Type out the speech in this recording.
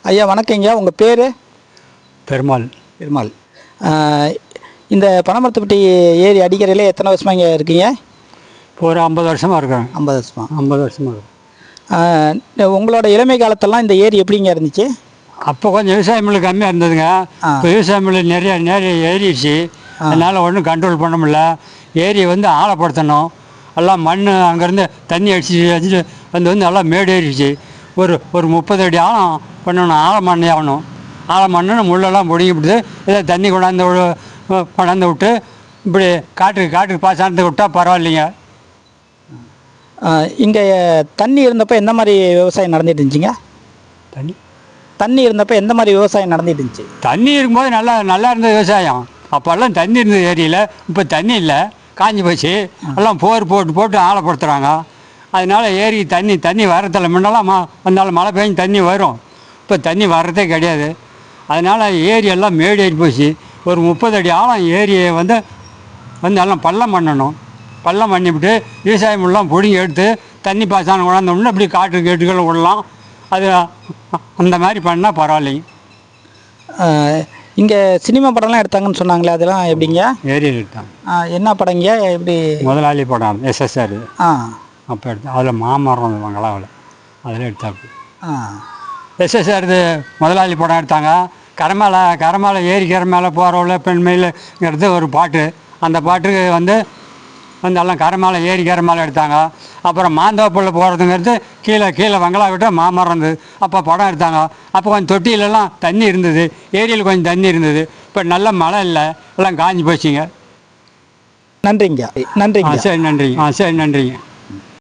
ஐயா வணக்கங்க. உங்கள் பேர்? பெருமாள். பெருமாள். இந்த பனமரத்துப்பட்டி ஏரி அடிக்கரையில் எத்தனை வருஷமாக இங்கே இருக்கீங்க? இப்போ ஒரு 50 வருஷமாக இருக்கிறேன். 50 வருஷமா? 50 வருஷமாக இருக்கும். உங்களோட இளமை காலத்தெல்லாம் இந்த ஏரி எப்படிங்க இருந்துச்சு? அப்போ கொஞ்சம் விவசாய மில்லு கம்மியாக இருந்ததுங்க. இப்போ விவசாய மில்லு நிறைய ஏறிடுச்சு. அதனால் ஒன்றும் கண்ட்ரோல் பண்ண முடியல. ஏரியை வந்து ஆழப்படுத்தணும். எல்லாம் மண் அங்கேருந்து தண்ணி அடிச்சுட்டு வந்து எல்லாம் மேடு ஏறிடுச்சு. ஒரு 30 அடி ஆழம் பண்ணணும். ஆழம் மண்ணே ஆகணும். ஆழம் மண்ணுன்னு முள்ளெல்லாம் பிடிங்கிவிடுது. ஏதோ தண்ணி கொண்டாந்து விட்டு இப்படி காட்டுக்கு பாசனத்துக்கு விட்டால் பரவாயில்லைங்க. இங்கே தண்ணி இருந்தப்போ எந்த மாதிரி விவசாயம் நடந்துட்டு இருந்துச்சுங்க? தண்ணி இருந்தப்போ எந்த மாதிரி விவசாயம் நடந்துட்டு இருந்துச்சு? தண்ணி இருக்கும்போது நல்லா இருந்த விவசாயம். அப்போல்லாம் தண்ணி இருந்தது ஏரியில். இப்போ தண்ணி இல்லை, காஞ்சி போச்சு. எல்லாம் போட்டு ஆழப்படுத்துகிறாங்க. அதனால் ஏரி தண்ணி வரதில்லை. முன்னெல்லாம் வந்தாலும் மழை பெஞ்சு தண்ணி வரும். இப்போ தண்ணி வர்றதே கிடையாது. அதனால் ஏரியெல்லாம் மேடு ஏறி போச்சு. ஒரு 30 அடி ஆழம் ஏரியை வந்து எல்லாம் பள்ளம் பண்ணணும். பள்ளம் பண்ணிவிட்டு விவசாயம் எல்லாம் பிடிங்கி எடுத்து தண்ணி பாசனம் கொண்டாந்தோம்னா இப்படி கேட்டுகளை விடலாம். அது அந்த மாதிரி பண்ணால் பரவாயில்லைங்க. இங்கே சினிமா படம்லாம் எடுத்தாங்கன்னு சொன்னாங்களே, அதெல்லாம் எப்படிங்க? ஏரியில் எடுத்தாங்க. என்ன படங்க? எப்படி? முதலாளி படம் SSR. ஆ, அப்போ எடுத்தேன். அதில் மாமரம் மங்களாவில் அதில் எடுத்தாப்பு. SSR முதலாளி படம் எடுத்தாங்க. கரமேலை ஏரி கரமேலை போகிறவள பெண்மையில்ங்கிறது ஒரு பாட்டு. அந்த பாட்டுக்கு வந்து எல்லாம் ஏரி கரமேலை எடுத்தாங்க. அப்புறம் மாந்தோப்பில் போகிறதுங்கிறது கீழே வங்களா விட்டு மாமரம் இருந்தது. அப்போ படம் எடுத்தாங்க. அப்போ கொஞ்சம் தொட்டியிலலாம் தண்ணி இருந்தது. ஏரியில் கொஞ்சம் தண்ணி இருந்தது. இப்போ நல்ல மழை இல்லை, எல்லாம் காஞ்சி போச்சுங்க. நன்றிங்க. சரி நன்றிங்க.